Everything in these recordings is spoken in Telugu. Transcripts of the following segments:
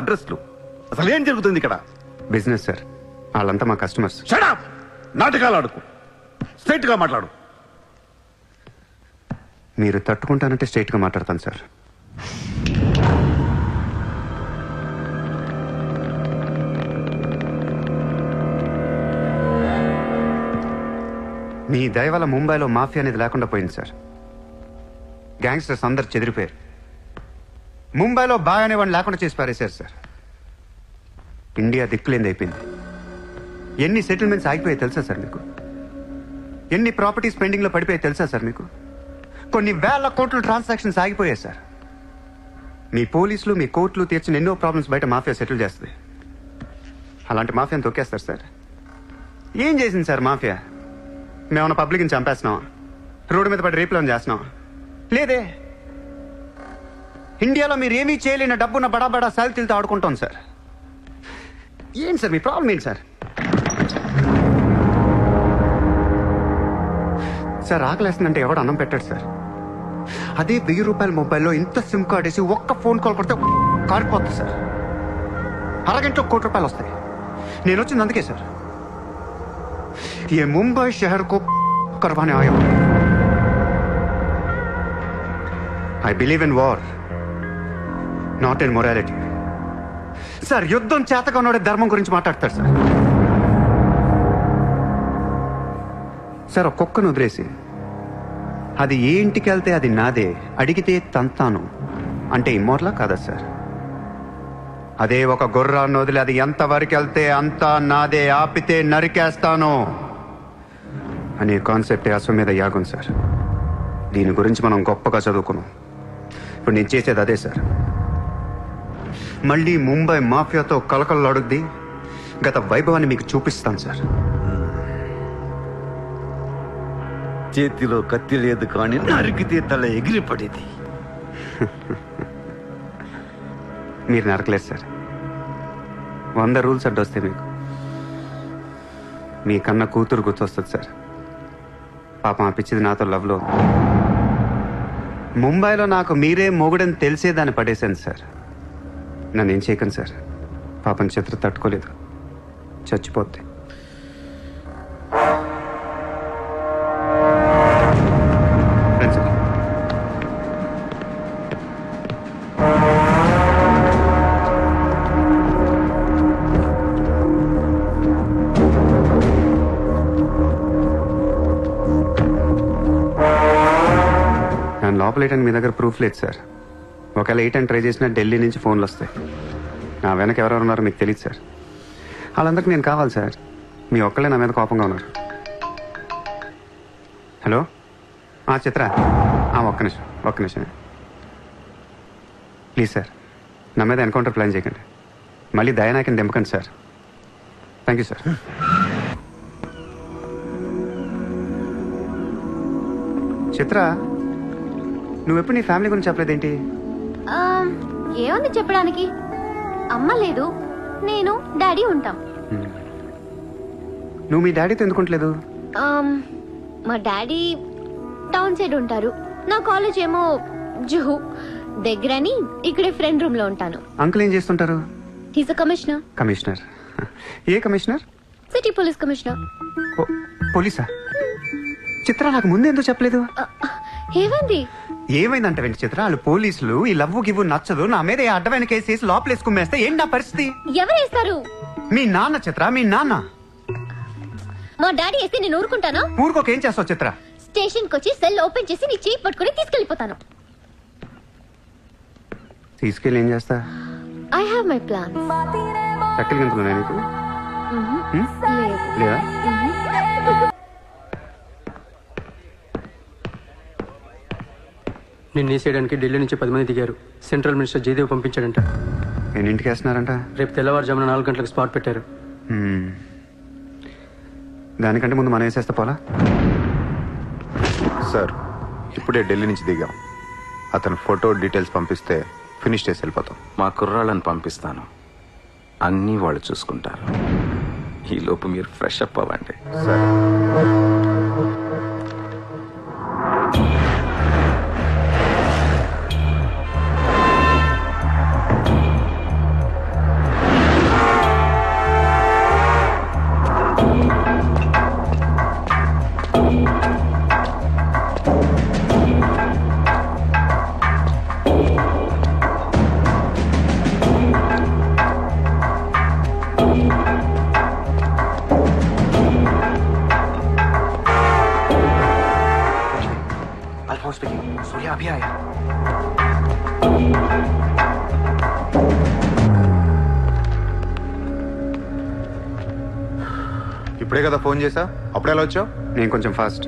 అడ్రస్లు అసలు ఏం జరుగుతుంది ఇక్కడ? బిజినెస్ సార్, వాళ్ళంతా మా కస్టమర్స్. Shut up! నాటకాలు ఆడుకో, స్ట్రైట్ గా మాట్లాడు. మీరు తట్టుకుంటానంటే స్ట్రైట్ గా మాట్లాడతాను సార్. మీ దయ వల్ల ముంబైలో మాఫియా అనేది లేకుండా పోయింది సార్. గ్యాంగ్స్టర్స్ అందరు చెదిరిపోయారు. ముంబైలో బాయ్ అనేవాడిని లేకుండా చేసి పారేశారు సార్. ఇండియా దిక్కులేంది అయిపోయింది. ఎన్ని సెటిల్మెంట్స్ ఆగిపోయాయి తెలుసా సార్ మీకు? ఎన్ని ప్రాపర్టీస్ పెండింగ్లో పడిపోయాయి తెలుసా సార్ మీకు? కొన్ని వేల కోట్ల ట్రాన్సాక్షన్స్ ఆగిపోయాయి సార్. మీ పోలీసులు మీ కోర్టులు తీర్చిన ఎన్నో ప్రాబ్లమ్స్ బయట మాఫియా సెటిల్ చేస్తుంది. అలాంటి మాఫియాని తొక్కేస్తారు సార్. ఏం చేసింది సార్ మాఫియా? మేమన్నా పబ్లిక్ని చంపేస్తున్నాం, రోడ్డు మీద పడి రేపులను చేస్తున్నాం? లేదే. ఇండియాలో మీరు ఏమీ చేయలేని డబ్బున్న బడా బడా సాల్తీలతో ఆడుకుంటాం సార్. ఏంటి సార్ మీ ప్రాబ్లం ఏంటి సార్? సార్ ఆకలేస్తుందంటే ఎవడు అన్నం పెట్టాడు సార్. అదే 1000 రూపాయల మొబైల్లో ఇంత సిమ్ కార్డ్ వేసి ఒక్క ఫోన్ కాల్ కొడితే కారిపోతుంది సార్. అరగంటలో ₹1,00,00,000 వస్తాయి. నేను వచ్చింది అందుకే సార్. ये मुंबई शहर को करवाने आया हूं. I believe in war, not in morality. Sir యుద్ధం చేతగా ఉన్నోడే ధర్మం గురించి మాట్లాడతారు సార్. సార్ ఒక కుక్కను వదిలేసి అది ఏ ఇంటికి వెళ్తే అది నాదే, అడిగితే తంతాను అంటే ఇమ్మోర్లా కాదా సార్? అదే ఒక గుర్రాన్ని వదిలి అది ఎంతవరకు వెళ్తే అంతా నాదే, ఆపితే నరికేస్తాను అనే కాన్సెప్టే అశ్వమేధ యాగం సార్. దీని గురించి మనం గొప్పగా చదువుకున్నాం. ఇప్పుడు నేను చేసేది అదే సార్. మళ్ళీ ముంబై మాఫియాతో కలకలలాడుద్ది గత వైభవాన్ని మీకు చూపిస్తాను సార్. చేతిలో కత్తి లేదు కానీ నరికితే తల ఎగిరిపడేది. మీరు నరకలేదు సార్. 100 రూల్స్ అడ్డొస్తాయి మీకు. మీ కన్న కూతురు గుర్తొస్తుంది సార్. పాపం ఆ పిచ్చిది నాతో లవ్లో. ముంబైలో నాకు మీరే మొగుడని తెలిసేదాన్ని పడేశాను సార్. నన్ను ఏం చేయకండి సార్. పాపం చిత్ర తట్టుకోలేదు, చచ్చిపోద్ది. రండి సార్. నేను లోపలేయడానికి మీ దగ్గర ప్రూఫ్ లేదు సార్. ఒకవేళ 8 అని ట్రై చేసినా ఢిల్లీ నుంచి ఫోన్లు వస్తాయి. నా వెనక ఎవరెవరు ఉన్నారో మీకు తెలియదు సార్. వాళ్ళందరికీ నేను కావాలి సార్. మీ ఒక్కళ్ళే నా మీద కోపంగా ఉన్నారు. హలో చిత్ర, ఒక్క నిమిషం ప్లీజ్ సార్. నా మీద ఎన్కౌంటర్ ప్లాన్ చేయకండి. మళ్ళీ దయానాయకని దింపకండి sir. Thank you sir. Chitra, నువ్వెప్పుడు నీ ఫ్యామిలీ గురించి చెప్పలేదేంటి? ఏముంది చెప్పడానికి? అమ్మ లేదు, నేను డాడీ ఉంటాం. నువ్వు మీ డాడీతో ఎందుకుంటలేదు? మా డాడీ టౌన్ సైడ్ ఉంటారు. నా కాలేజ్ ఏమో జుహు దగ్గరని ఇక్కడే ఫ్రెండ్ రూమ్ లో ఉంటాను. అంకుల్ ఏం చేస్తుంటారు? He's a commissioner. కమిషనర్? ఏ కమిషనర్? City police commissioner. పోలీసా? చిత్ర, నాకు ముందు ఎందుకు చెప్పలేదు? ఏమైంది? ఏమైందంటే వెంట చిత్ర, వాళ్ళు పోలీసులు ఈ లవ్వు గివ్వు నచ్చదు, నా మీద అడ్డమైన కేసు వేసి లోపలేసుకుమ్మేస్తే ఏంటి నా పరిస్థితి? ఎవరేస్తారు? మీ నాన్న చిత్ర, మీ నాన్న. మా డాడీ వేస్తే నేను ఊరుకుంటానా? ఊరుకోక ఏం చేస్తావు చిత్ర? స్టేషన్ కి వచ్చి సెల్ ఓపెన్ చేసి నీ చేయి పట్టుకుని తీసుకెళ్లిపోతాను. తీసుకెళ్ళి ఏం చేస్తా? I have my plans. చక్కలు గంతులు నీకు లేదా? నిన్ను వేసేయడానికి ఢిల్లీ నుంచి 10 మంది దిగారు. సెంట్రల్ మినిస్టర్ జయదేవ్ పంపించాడంట. ఎన్నింటికి వేస్తున్నారంట? రేపు తెల్లవారుజామున 4 గంటలకు స్పాట్ పెట్టారు. దానికంటే ముందు మనం వేసేస్తా పోలా? సార్, ఇప్పుడే ఢిల్లీ నుంచి దిగాం. అతను ఫోటో డీటెయిల్స్ పంపిస్తే ఫినిష్ చేసి వెళ్ళిపోతాం. మా కుర్రాళ్ళని పంపిస్తాను, అన్నీ వాళ్ళు చూసుకుంటారు. ఈలోపు మీరు ఫ్రెష్ అప్ అవ్వండి. సార్, ఇప్పుడే కదా ఫోన్ చేసా, అప్పుడే ఎలా వచ్చావు? నేను కొంచెం ఫాస్ట్.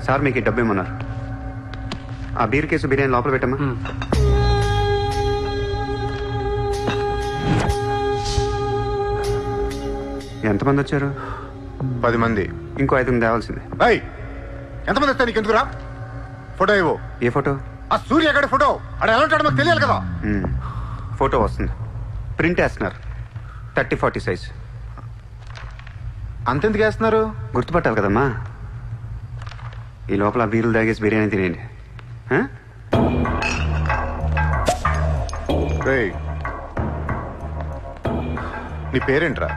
సార్ మీకు ఈ డబ్బు ఏమన్నారు? ఆ బీర్ కేసు బిర్యానీ లోపల పెట్టమ్మా. ఎంతమంది వచ్చారు? 10 మంది. ఇంకో 5 తేవాల్సిందే. ఎంతమంది వస్తా నీకు ఎందుకురా? ఫోటో ఇవ్వు. ఏ ఫోటో? ఆ సూర్యగడి ఫోటో. అక్కడ ఎలా ఉంటాడో మాకు తెలియాలి కదా. ఫోటో వస్తుంది, ప్రింట్ వేస్తున్నారు, 30-40 సైజ్. అంతెందుకు వేస్తున్నారు? గుర్తుపట్టాలి కదమ్మా. ఈ లోపల బీర్లు తాగేసి బిర్యానీ తినేయండి. ఆ? రేయ్, నీ పేరేంట్రా?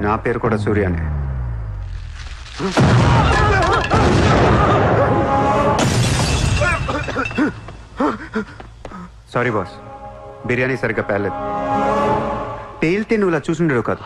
నా పేరు కూడా సూర్య అండి. సారీ బాస్, బిర్యానీ సరిగ్గా పేర్లేదు. పేలితే నువ్వు ఇలా చూసుండేవు కాదు.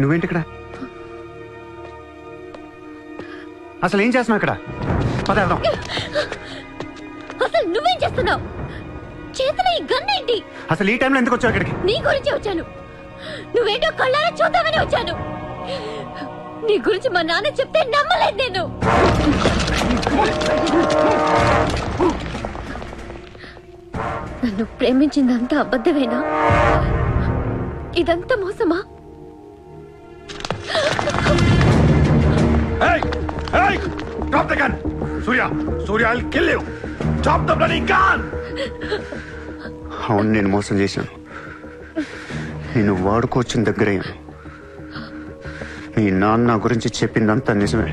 నువ్వేంటి ఇక్కడ? అసలు ఏం చేస్తున్నావు ఇక్కడ? పదేద్దాం. అసలు నువ్వేం చేస్తున్నావు? చేతిలో ఈ గన్ ఏంటి? అసలు ఈ టైంలో ఎందుకు వచ్చావు ఇక్కడికి? నీ గురించి వచ్చాను. నువ్వేంటో కళ్ళారా చూద్దామని వచ్చాను. నీ గురించి మా నాన్న చెప్తే నమ్మలేదు నేను. నన్ను ప్రేమించిందంతా అబద్ధమేనా? ఇదంతా మోసమా? Hey! Hey! Drop the gun! Surya! Surya, I'll kill you! Drop the bloody gun! అవును, నేను మోసం చేశాను. నేను వాడుకోవచ్చిన దగ్గరయ్యాను. మీ నాన్న గురించి చెప్పిందంతా నిజమే,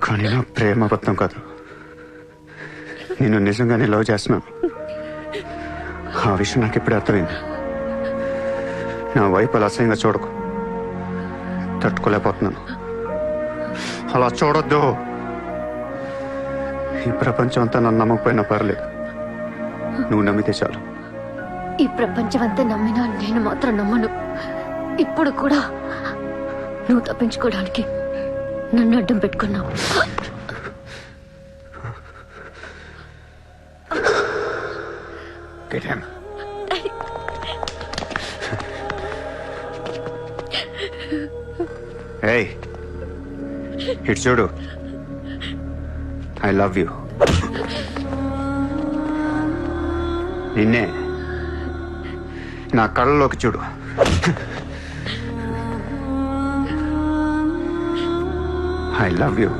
కానీ నా ప్రేమ అబద్ధం కాదు. నేను నిజంగానే లవ్ చేస్తున్నాను. ఆ విషయం నాకు ఇప్పుడే అర్థమైంది. నా వైపు అలా అసహ్యంగా చూడకు. తట్టుకోలేకపోతున్నాను. అలా చూడొద్దు. ఈ ప్రపంచం అంతా నన్ను నమ్మకపోయినా పర్లేదు, నువ్వు నమ్మితే చాలు. ఈ ప్రపంచం అంతా నమ్మినా నేను మాత్రం నమ్మను. ఇప్పుడు కూడా నువ్వు తప్పించుకోవడానికి నన్ను అడ్డం పెట్టుకున్నావు. Get him. ఏయ్, ఇటు చూడు. I love you. నిన్నే. నా కళ్ళలోకి చూడు. I love you.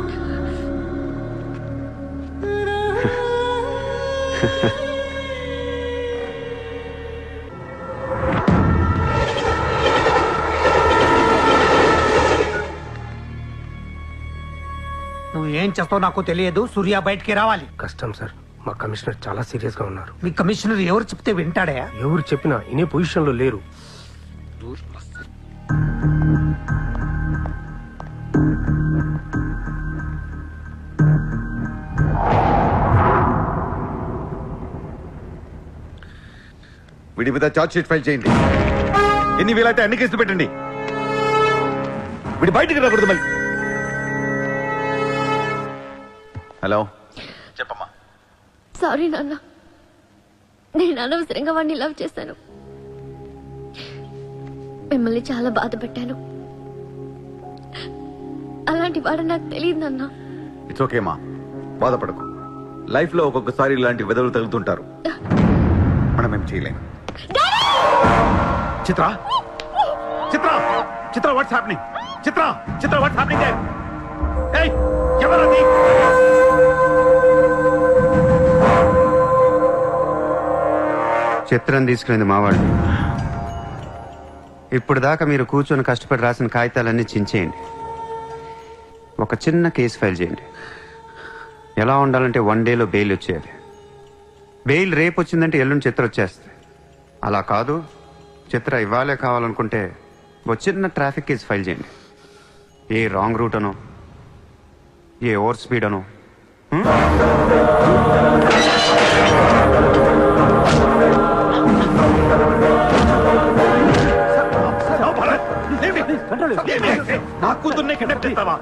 నువ్వు ఏం చేస్తావు నాకు తెలియదు. సూర్య బయటికి రావాలి. కష్టం సార్, మా కమిషనర్ చాలా సీరియస్ గా ఉన్నారు. మీ కమిషనర్ ఎవరు చెప్తే వింటాడా? ఎవరు చెప్పినా ఇనే పొజిషన్ లో లేరు. వీడి మీద ఛార్జ్ షీట్ ఫైల్ చేయండి. ఎన్ని వీలైతే అన్ని కేసులు పెట్టండి. వీడి బయటికి రాకూడదు మళ్ళీ. హలో, చెప్పమ్మా. సారీ నాన్న, నేను అనవసరంగా వాడిని లవ్ చేశాను. మిమ్మల్ని చాలా బాధ పెట్టాను. అలాంటి వాడు నాకు తెలియదు నాన్న. ఇట్స్ ఓకే మా, బాధపడకు. లైఫ్ లో ఒక్కొక్కసారి ఇలాంటి వెదవులు తగులుతుంటారు. మనం ఏం చేయలేం. Chitra, Chitra, Chitra, what's happening? Chitra, Chitra, what's happening there? ఏయ్, ఎవరది? చిత్రం తీసుకెళ్ళింది మావాడు. ఇప్పుడు దాకా మీరు కూర్చొని కష్టపడి రాసిన కాగితాలన్నీ చించేయండి. ఒక చిన్న కేసు ఫైల్ చేయండి. ఎలా ఉండాలంటే 1 డేలో బెయిల్ వచ్చేయాలి. బెయిల్ రేపు వచ్చిందంటే ఎల్లుండి చిత్ర వచ్చేస్తుంది. అలా కాదు, చిత్ర ఇవ్వాలే కావాలనుకుంటే ఒక చిన్న ట్రాఫిక్ కేసు ఫైల్ చేయండి. ఏ రాంగ్ రూట్ అనో, ఏ ఓవర్ స్పీడ్ అనో. నా కూతుర్నే కండక్ట్ చేస్తావా?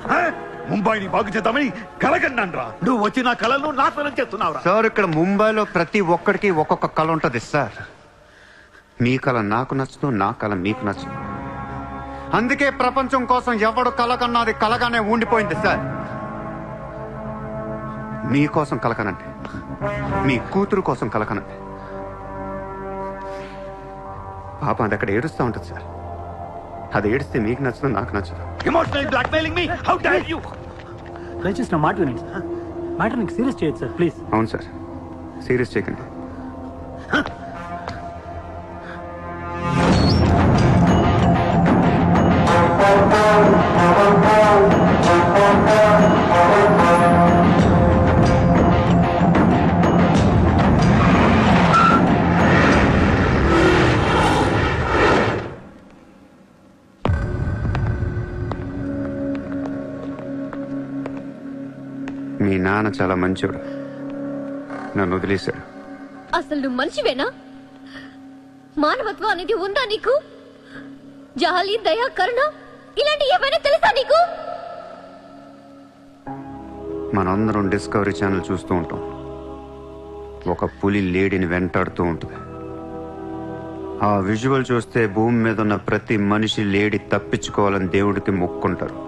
ముంబైని బాగు చేద్దామని కలగన్నాన్రా. నువ్వు వచ్చి నా కళను నాశనం చేస్తున్నావురా. సార్, ఇక్కడ ముంబైలో ప్రతి ఒక్కడికి ఒక్కొక్క కళ ఉంటుంది సార్. మీ కళ నాకు నచ్చదు, నా కళ మీకు నచ్చదు. అందుకే ప్రపంచం కోసం ఎవడు కలకన్నది కలగానే ఉండిపోయింది సార్. మీకోసం కలకనండి, మీ కూతురు కోసం కలకనండి. పాపం అది అక్కడ ఏడుస్తూ ఉంటుంది సార్. అది ఏడిస్తే మీకు నచ్చదు, నాకు నచ్చదు. Emotional blackmailing me. How dare you? దయచేసి నా మాట వినండి సార్. మ్యాటర్ నీకు సీరియస్ చేయొచ్చు సార్, ప్లీజ్. అవును సార్, సీరియస్ చేయకండి. మీ నాన్న చాలా మంచోడు, నన్ను వదిలేశాడు. అసలు నువ్వు మనిషివేనా? మానవత్వం అనేది ఉందా నీకు? జాలి, దయ, కరుణ ఇలాంటి ఏమైనా తెలుసా నీకు? మనందరం డిస్కవరీ ఛానల్ చూస్తూ ఉంటాం. ఒక పులి లేడీని వెంటాడుతూ ఉంటుంది. ఆ విజువల్ చూస్తే భూమి మీద ఉన్న ప్రతి మనిషి లేడీ తప్పించుకోవాలని దేవుడికి మొక్కుంటారు.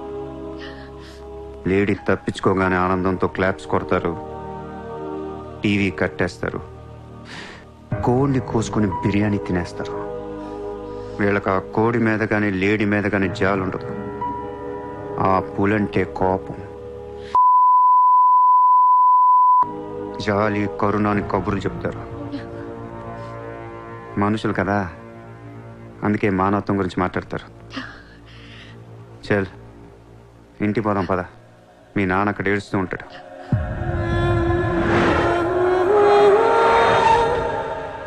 లేడీ తప్పించుకోగానే ఆనందంతో క్లాప్స్ కొడతారు, టీవీ కట్టేస్తారు, కోడిని కోసుకుని బిర్యానీ తినేస్తారు. వీళ్ళకి ఆ కోడి మీద కానీ లేడీ మీద కానీ జాలి ఉండదు. ఆ పులంటే కోపం, జాలి, కరుణ అని కబుర్లు చెప్తారు. మనుషులు కదా, అందుకే మానవత్వం గురించి మాట్లాడతారు. చల్, ఇంటికి పోదాం పద. మీ నాన్న అక్కడ ఏడుస్తూ ఉంటాడు.